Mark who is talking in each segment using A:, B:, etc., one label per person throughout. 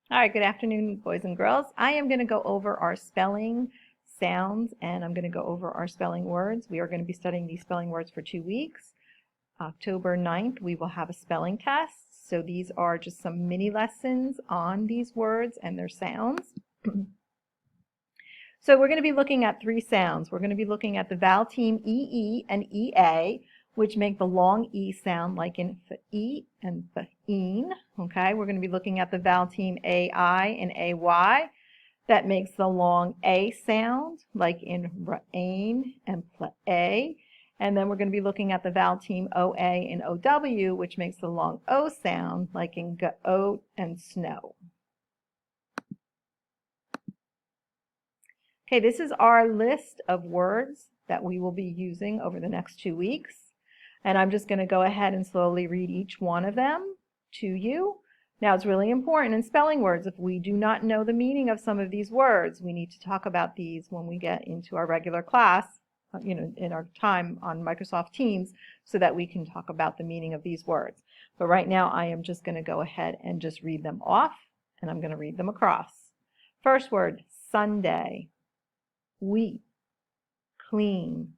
A: All right, good afternoon, boys and girls. I am going to go over our spelling sounds and I'm going to go over our spelling words. We are going to be studying these spelling words for 2 weeks. October 9th, we will have a spelling test. So these are just some mini lessons on these words and their sounds. So we're going to be looking at 3 sounds. We're going to be looking at the vowel team EE and EA, which make the long E sound like in E and een. Okay, we're going to be looking at the vowel team AI and AY. That makes the long A sound like in rain and play. And then we're going to be looking at the vowel team OA and OW, which makes the long O sound like in goat and snow. Okay, this is our list of words that we will be using over the next 2 weeks. And I'm just going to go ahead and slowly read each one of them to you. Now, it's really important in spelling words, if we do not know the meaning of some of these words, we need to talk about these when we get into our regular class, in our time on Microsoft Teams, so that we can talk about the meaning of these words. But right now, I am just going to go ahead and just read them off, and I'm going to read them across. First word, Sunday. Weep, clean,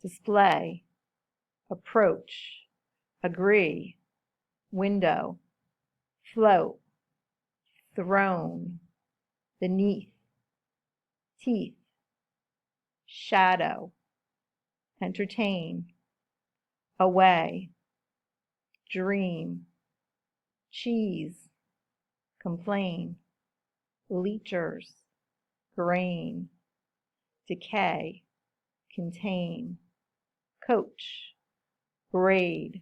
A: display, approach, agree, window, float, throne, beneath, teeth, shadow, entertain, away, dream, cheese, complain, bleachers, grain, decay, contain, coach, braid,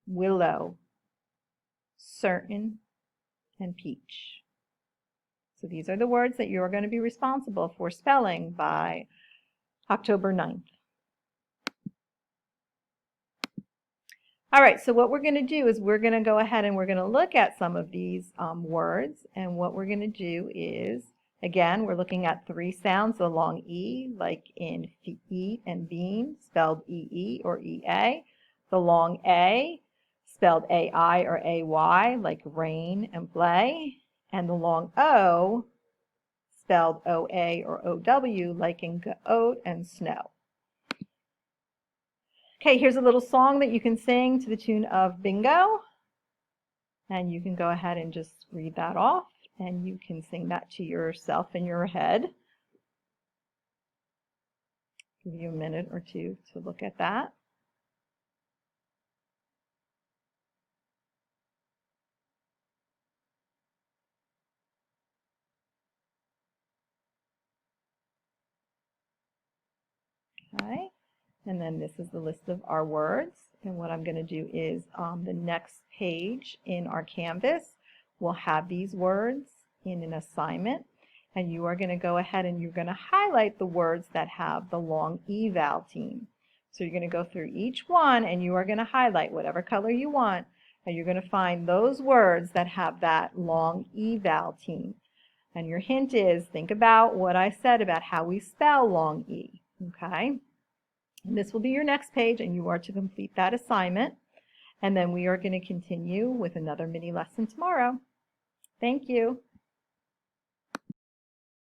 A: willow, certain, and peach. So these are the words that you're going to be responsible for spelling by October 9th. All right, so what we're going to do is we're going to go ahead and we're going to look at some of these words, and what we're going to do is, again, we're looking at 3 sounds, the long E, like in eat and bean, spelled EE or EA. The long A, spelled AI or AY, like rain and play. And the long O, spelled OA or OW, like in goat and snow. Okay, here's a little song that you can sing to the tune of Bingo. And you can go ahead and just read that off, and you can sing that to yourself in your head. Give you a minute or two to look at that. Okay, and then this is the list of our words. And what I'm going to do is on the next page in our Canvas, we'll have these words in an assignment. And you are going to go ahead and you're going to highlight the words that have the long E vowel team. So you're going to go through each one and you are going to highlight whatever color you want, and you're going to find those words that have that long E vowel team. And your hint is, think about what I said about how we spell long E. Okay? And this will be your next page, and you are to complete that assignment. And then we are going to continue with another mini lesson tomorrow. Thank you.